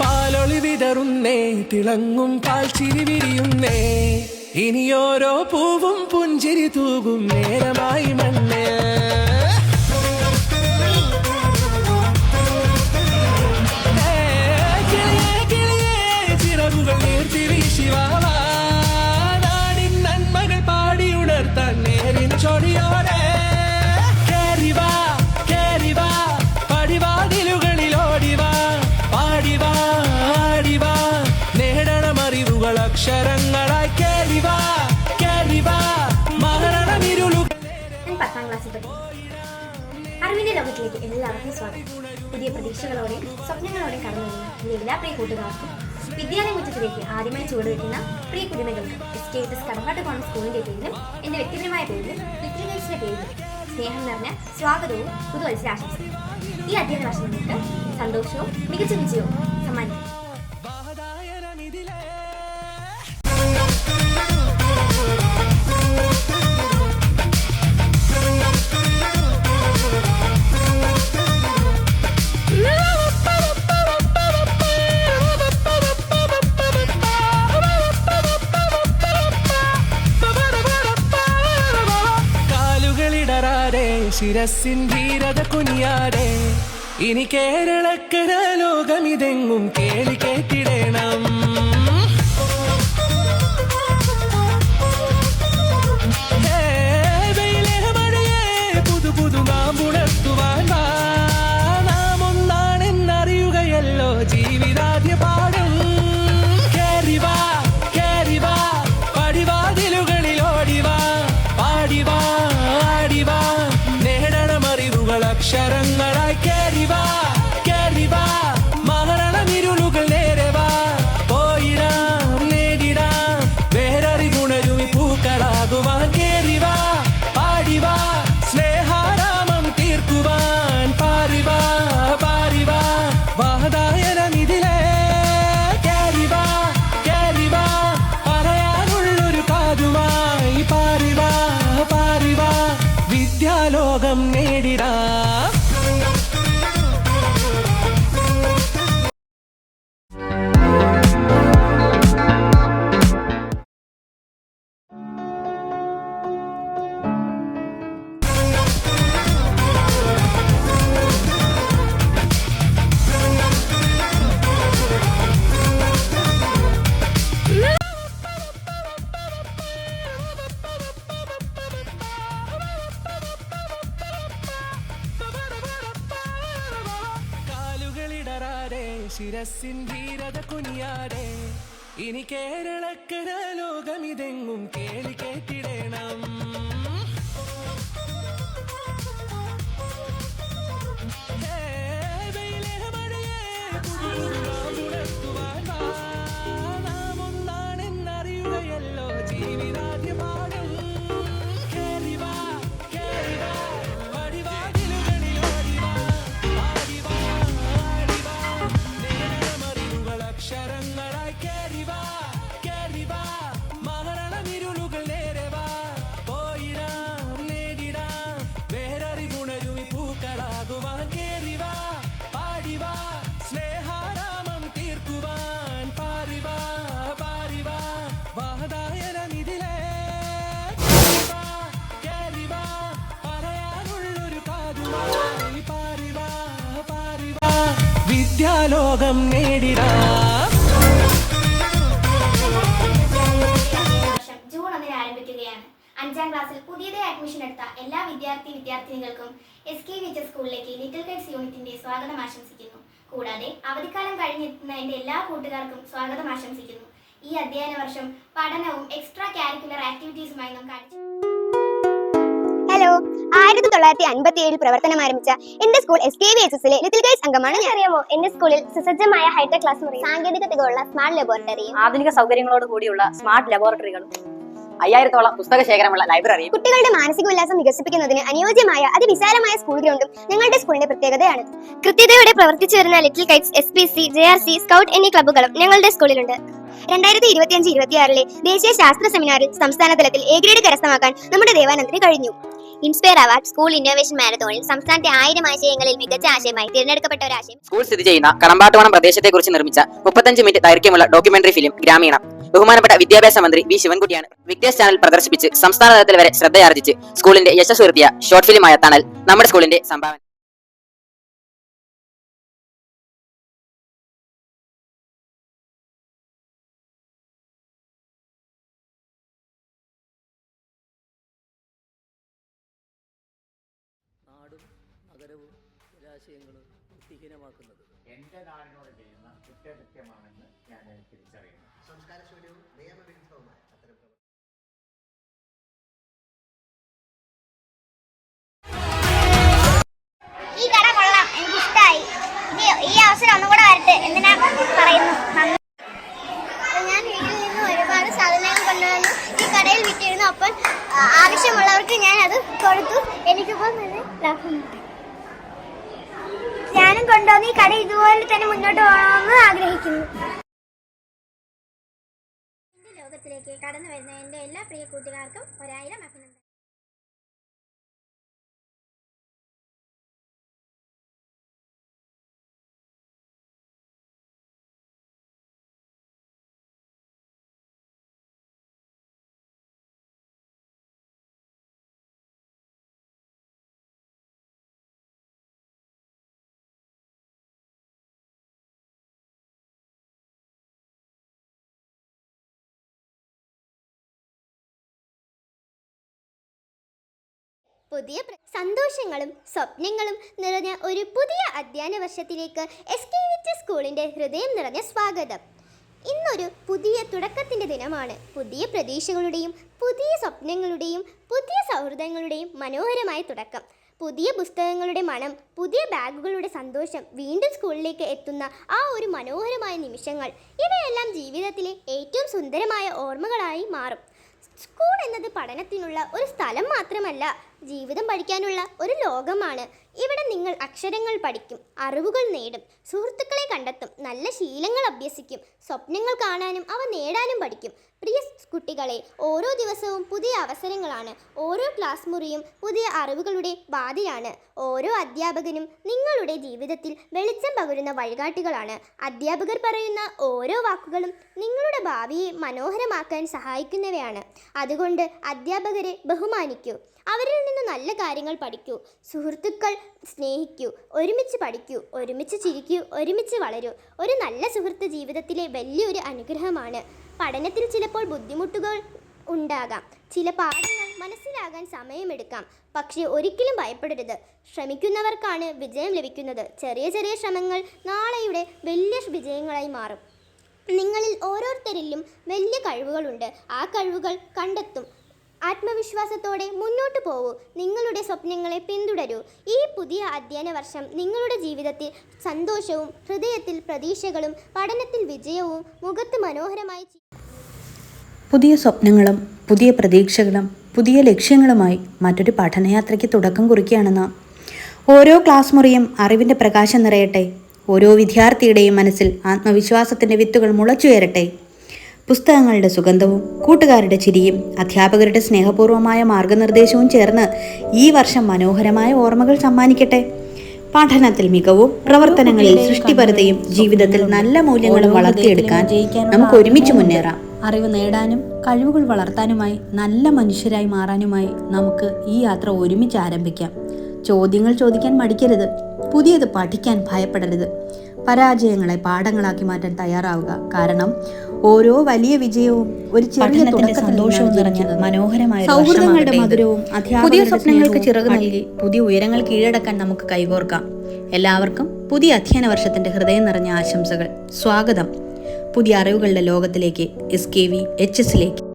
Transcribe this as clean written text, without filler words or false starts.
പാലൊളി വിതറുന്നേ, തിളങ്ങും പാൽച്ചിരി വിരിയുന്നേ, ഇനിയോരോ പൂവും പുഞ്ചിരി തൂകും നേരമായി മണ്ണേ. ചിറകുകൾ നീർത്തി വീശിവാവാ, നാടിൻ നന്മകൾ പാടിയുണർത്താൻ നേരിൻ ചൊടിയോടെ. കേറിവാ കേറിവാ പടിവാതിലുകളിലോടിവാ, പാടിവാ ആടിവാ നേടണം അറിവുകൾ അക്ഷരങ്ങളായി. കേറിവാ കേറിവാ മരണമിരുളുകൾ. ഞാൻ 10ാം ക്ലാസ്സിൽ പഠിക്കുന്നു. അറിവിന്റെ ലോകത്തിലേക്ക് എല്ലാവർക്കും സ്വാഗതം. പുതിയ പ്രതീക്ഷകളോടെയും സ്വപ്നങ്ങളോടെയും കടന്നു വരുന്ന എൻ്റെ എല്ലാ പ്രിയ കൂട്ടുകാർക്കും വിദ്യാലയമുറ്റത്തിലേക്ക് ആദ്യമായി ചുവടുവെക്കുന്ന പ്രിയ കുടുംബങ്ങൾക്ക് SKHS കടമ്പാട്ടുകോണം സ്കൂളിന്റെ പേരിലും എൻ്റെ വ്യക്തിപരമായ പേരിലും ലിറ്റിൽ ഗൈഡ്സിന്റെ പേരിലും സ്നേഹം നിറഞ്ഞ സ്വാഗതവും പുതുവത്സരാശംസകളും. ഈ അധ്യയന വർഷം നിങ്ങൾക്ക് സന്തോഷവും മികച്ച വിജയവും സമ്മാനിക്കും. ശിരസിൻ ധീരത കുനിയാടെ, ഇനി കേരളക്കര ലോകമിതെങ്ങും കേളി കേട്ടിടണം. പുതു പുതു നാമ്പുണർത്തുവാൻ നാം ഒന്നാണെന്നറിയുകയല്ലോ ജീവിതാദ്യ പാഠം. കേറിവാ കേറിവാ പടിവാതിലുകളിലോടിവാ, പാടിവാ ആടിവാ അക്ഷരങ്ങളായി. കേറിവാ കേറിവാ മരണമിരുളുകൾ നേരവാ, പോയിടാം നേടിടാം വേററിവുണരുമി പൂക്കളാകുവാൻ. കേറിവാ പാടിവാ സ്നേഹാരാമം തീർക്കുവാൻ, പാറിവാ പാറിവാ വാതായനമിതിലേ. കേറിവാ കേറിവാ പറയാനുള്ളൊരു കാതുമായി, പാറിവാ പാറിവാ വിദ്യാലോകം നേടിടാ. ശിരസിൻ ധീരത കുനിയാടെ, ഇനി കേരളക്കര ലോകമിതെങ്ങും കേളി കേട്ടിടണം. നാം ഒന്നാണെന്നറിയുകയല്ലോ ജീവിതാദ്യ പാഠം. കേറിവാ കേറിവാ പടിവാതിലുകളിലോടിവാ, പാടിവാ ആടിവാ നേടണമറിവുകൾ അക്ഷരങ്ങളായി. കേറിവാ കേറിവാ മരണമിരുളുകൾ നേരവാ, പോയിടാം നേടിടാം വേററിവുണരുമി പൂക്കളാകുവാൻ. കേറിവാ പാടിവാ സ്നേഹാരാമം തീർക്കുവാൻ, പാറിവാ പാറിവാ വാതായനമിതിലേ. കേറിവാ പറയാനുള്ളൊരു കാതുമായി, പാറിവാ പാറിവാ വിദ്യാലോകം നേടിടാ. ജൂൺ 1 ആരംഭിക്കുകയാണ്. 5ാം ക്ലാസ്സിൽ പുതിയതായി അഡ്മിഷൻ എടുത്ത എല്ലാ വിദ്യാർത്ഥിനികൾക്കും SKHS സ്കൂളിലേക്ക് ലിറ്റിൽ ഗൈഡ്സ് യൂണിറ്റിന്റെ സ്വാഗതം ആശംസിക്കുന്നു. കൂടാതെ അവധിക്കാലം കഴിഞ്ഞെത്തുന്ന എൻ്റെ എല്ലാ കൂട്ടുകാർക്കും സ്വാഗതം ആശംസിക്കുന്നു. ഈ അധ്യയന വർഷം പഠനവും എക്സ്ട്രാ കാരിക്കുലർ ആക്ടിവിറ്റീസുമായി നാം കാണിച്ചു. ഹലോ, 1957 പ്രവർത്തനം ആരംഭിച്ച എന്റെ സ്കൂൾ SKHSലെ ലിറ്റിൽ ഗൈഡ്സ് അംഗമാണ് ഞാൻ. അറിയാമോ, എന്റെ സ്കൂളിൽ സുസജ്ജമായ ഹൈടെക് ക്ലാസ് മുറിയും സാങ്കേതിക തികവുള്ള സ്മാർട്ട് ലബോറട്ടറിയും ആധുനിക സൗകര്യങ്ങളോട് കൂടിയുള്ള സ്മാർട്ട് ലബോറട്ടറികളും 5000-ഓളം പുസ്തക ശേഖരമുള്ള ലൈബ്രറിയും കുട്ടികളുടെ മാനസിക ഉല്ലാസം വികസിപ്പിക്കുന്നതിന് അനുയോജ്യമായ അതിവിശാലമായ സ്കൂൾ ഗ്രൗണ്ടും ഞങ്ങളുടെ സ്കൂളിന്റെ പ്രത്യേകതയാണ്. കൃത്യതയോടെ പ്രവർത്തിച്ചു വരുന്ന little Kites, SPC, JRC, scout എന്നീ ക്ലബ്ബുകളും ഞങ്ങളുടെ സ്കൂളിലുണ്ട്. 2025-26 ദേശീയ ശാസ്ത്ര സെമിനാറിൽ സംസ്ഥാന തലത്തിൽ A ഗ്രേഡ് കരസ്ഥമാക്കാൻ നമ്മുടെ ദേവാനന്ദിന് കഴിഞ്ഞു. ഇൻസ്പയർ അവാർഡ് സ്കൂൾ ഇന്നോവേഷൻ മാരത്തോണിൽ സംസ്ഥാനത്തെ 1000 ആശയങ്ങളിൽ മികച്ച ആശയമായി തിരഞ്ഞെടുക്കപ്പെട്ട ഒരു ആശയം സ്കൂൾ സ്ഥിതി ചെയ്യുന്ന കടമ്പാട്ടുവണം പ്രദേശത്തെക്കുറിച്ച് നിർമ്മിച്ച 35 മിനിറ്റ് ദൈർഘ്യമുള്ള ഡോക്യുമെന്ററി ഫിലിം ഗ്രാമീണം ബഹുമാനപ്പെട്ട വിദ്യാഭ്യാസ മന്ത്രി വി ശിവൻകുട്ടിയാണ് വിക്ടേഴ്സ് ചാനൽ പ്രദർശിപ്പിച്ച് സംസ്ഥാന തലത്തിൽ വരെ ശ്രദ്ധയാർജിച്ച് സ്കൂളിന്റെ യശസ് ഉയർത്തിയ ഷോർട്ട് ഫിലിമായ തണൽ നമ്മുടെ സ്കൂളിന്റെ സംഭാവന. നാടും നഗരവും ജലാശയങ്ങളും വൃത്തിഹീനമാക്കുന്നത് എൻ്റെ നാടിനോട് ചെയ്യുന്ന കുറ്റകൃത്യമാണെന്ന് ഞാൻ തിരിച്ചറിയുന്നു. സംസ്കാരശൂന്യവും നിയമവിരുദ്ധവുമായ അത്തരം പ്രവർത്തനം ഈ കട കൊള്ളാം, എനിക്ക് ഇഷ്ടമായി. ഈ അവസരം ഒന്നുകൂടെ വരട്ടെ എന്തിനാ പറയുന്നു. ഞാൻ വീട്ടിൽ നിന്ന് ഒരുപാട് സാധനങ്ങൾ കൊണ്ടുവന്നു ഈ കടയിൽ വിറ്റിരുന്നു. അപ്പോൾ ആവശ്യമുള്ളവർക്ക് ഞാൻ അത് കൊടുത്തു. എനിക്കിപ്പോൾ നല്ല ലാഭമുണ്ട്. ഞാനും കൊണ്ടുവന്ന് ഈ കട ഇതുപോലെ തന്നെ മുന്നോട്ട് പോകണമെന്ന് ആഗ്രഹിക്കുന്നു. എന്റെ ലോകത്തിലേക്ക് കടന്നു വരുന്ന എന്റെ എല്ലാ പ്രിയ കൂട്ടുകാർക്കും 1000 അഭിനന്ദനം. പുതിയ സന്തോഷങ്ങളും സ്വപ്നങ്ങളും നിറഞ്ഞ ഒരു പുതിയ അധ്യയന വർഷത്തിലേക്ക് SKVH സ്കൂളിൻ്റെ ഹൃദയം നിറഞ്ഞ സ്വാഗതം. ഇന്നൊരു പുതിയ തുടക്കത്തിൻ്റെ ദിനമാണ്. പുതിയ പ്രതീക്ഷകളുടെയും പുതിയ സ്വപ്നങ്ങളുടെയും പുതിയ സൗഹൃദങ്ങളുടെയും മനോഹരമായ തുടക്കം. പുതിയ പുസ്തകങ്ങളുടെ മണം, പുതിയ ബാഗുകളുടെ സന്തോഷം, വീണ്ടും സ്കൂളിലേക്ക് എത്തുന്ന ആ ഒരു മനോഹരമായ നിമിഷങ്ങൾ, ഇവയെല്ലാം ജീവിതത്തിലെ ഏറ്റവും സുന്ദരമായ ഓർമ്മകളായി മാറും. സ്കൂൾ എന്നത് പഠനത്തിനുള്ള ഒരു സ്ഥലം മാത്രമല്ല, ജീവിതം പഠിക്കാനുള്ള ഒരു ലോകമാണ്. ഇവിടെ നിങ്ങൾ അക്ഷരങ്ങൾ പഠിക്കും, അറിവുകൾ നേടും, സുഹൃത്തുക്കളെ കണ്ടെത്തും, നല്ല ശീലങ്ങൾ അഭ്യസിക്കും, സ്വപ്നങ്ങൾ കാണാനും അവ നേടാനും പഠിക്കും. പ്രിയ കുട്ടികളെ, ഓരോ ദിവസവും പുതിയ അവസരങ്ങളാണ്. ഓരോ ക്ലാസ് മുറിയും പുതിയ അറിവുകളുടെ വാതിലാണ്. ഓരോ അധ്യാപകനും നിങ്ങളുടെ ജീവിതത്തിൽ വെളിച്ചം പകരുന്ന വഴികാട്ടികളാണ്. അധ്യാപകർ പറയുന്ന ഓരോ വാക്കുകളും നിങ്ങളുടെ ഭാവിയെ മനോഹരമാക്കാൻ സഹായിക്കുന്നവയാണ്. അതുകൊണ്ട് അധ്യാപകരെ ബഹുമാനിക്കൂ, അവരിൽ നിന്ന് നല്ല കാര്യങ്ങൾ പഠിക്കൂ, സുഹൃത്തുക്കൾ സ്നേഹിക്കൂ, ഒരുമിച്ച് പഠിക്കൂ, ഒരുമിച്ച് ചിരിക്കൂ, ഒരുമിച്ച് വളരൂ. ഒരു നല്ല സുഹൃത്ത് ജീവിതത്തിലെ വലിയൊരു അനുഗ്രഹമാണ്. പഠനത്തിൽ ചിലപ്പോൾ ബുദ്ധിമുട്ടുകൾ ഉണ്ടാകാം, ചില പാഠങ്ങൾ മനസ്സിലാകാൻ സമയമെടുക്കാം. പക്ഷേ ഒരിക്കലും ഭയപ്പെടരുത്. ശ്രമിക്കുന്നവർക്കാണ് വിജയം ലഭിക്കുന്നത്. ചെറിയ ചെറിയ ശ്രമങ്ങൾ നാളെയുടെ വലിയ വിജയങ്ങളായി മാറും. നിങ്ങളിൽ ഓരോരുത്തരിലും വലിയ കഴിവുകളുണ്ട്. ആ കഴിവുകൾ കണ്ടെത്തും. ആത്മവിശ്വാസത്തോടെ മുന്നോട്ട് പോകൂ. നിങ്ങളുടെ സ്വപ്നങ്ങളെ പിന്തുടരൂ. ഈ പുതിയ അധ്യയന വർഷം നിങ്ങളുടെ ജീവിതത്തിൽ സന്തോഷവും ഹൃദയത്തിൽ പ്രതീക്ഷകളും പഠനത്തിൽ വിജയവും മുഖത്ത് മനോഹരമായി പുതിയ സ്വപ്നങ്ങളും പുതിയ പ്രതീക്ഷകളും പുതിയ ലക്ഷ്യങ്ങളുമായി മറ്റൊരു പഠനയാത്രയ്ക്ക് തുടക്കം കുറിക്കുകയാണ് നാം. ഓരോ ക്ലാസ് മുറിയും അറിവിൻ്റെ പ്രകാശം നിറയട്ടെ. ഓരോ വിദ്യാർത്ഥിയുടെയും മനസ്സിൽ ആത്മവിശ്വാസത്തിൻ്റെ വിത്തുകൾ മുളച്ചുയരട്ടെ. പുസ്തകങ്ങളുടെ സുഗന്ധവും കൂട്ടുകാരുടെ ചിരിയും അധ്യാപകരുടെ സ്നേഹപൂർവമായ മാർഗനിർദ്ദേശവും ചേർന്ന് ഈ വർഷം മനോഹരമായ ഓർമ്മകൾ സമ്മാനിക്കട്ടെ. പഠനത്തിൽ മികവും പ്രവർത്തനങ്ങളിൽ സൃഷ്ടിപരതയും ജീവിതത്തിൽ നല്ല മൂല്യങ്ങളും വളർത്തിയെടുക്കാൻ നമുക്ക് ഒരുമിച്ച് മുന്നേറാം. അറിവ് നേടാനും കഴിവുകൾ വളർത്താനുമായി നല്ല മനുഷ്യരായി മാറാനുമായി നമുക്ക് ഈ യാത്ര ഒരുമിച്ച് ആരംഭിക്കാം. ചോദ്യങ്ങൾ ചോദിക്കാൻ മടിക്കരുത്. പുതിയത് പഠിക്കാൻ ഭയപ്പെടരുത്. പരാജയങ്ങളെ പാഠങ്ങളാക്കി മാറ്റാൻ തയ്യാറാവുക. കാരണം ഓരോ വലിയ വിജയവും ഒരു ചെറിയ സന്തോഷവും നിറഞ്ഞ മനോഹരമായ സൗഹൃദങ്ങളുടെ മധുരവും പുതിയ സ്വപ്നങ്ങൾക്ക് ചിറക് നൽകി പുതിയ ഉയരങ്ങൾ കീഴടക്കാൻ നമുക്ക് കൈകോർക്കാം. എല്ലാവർക്കും പുതിയ അധ്യയന വർഷത്തിന്റെ ഹൃദയം നിറഞ്ഞ ആശംസകൾ. സ്വാഗതം പുതിയ അറിവുകളുടെ ലോകത്തിലേക്ക്, SKVHS.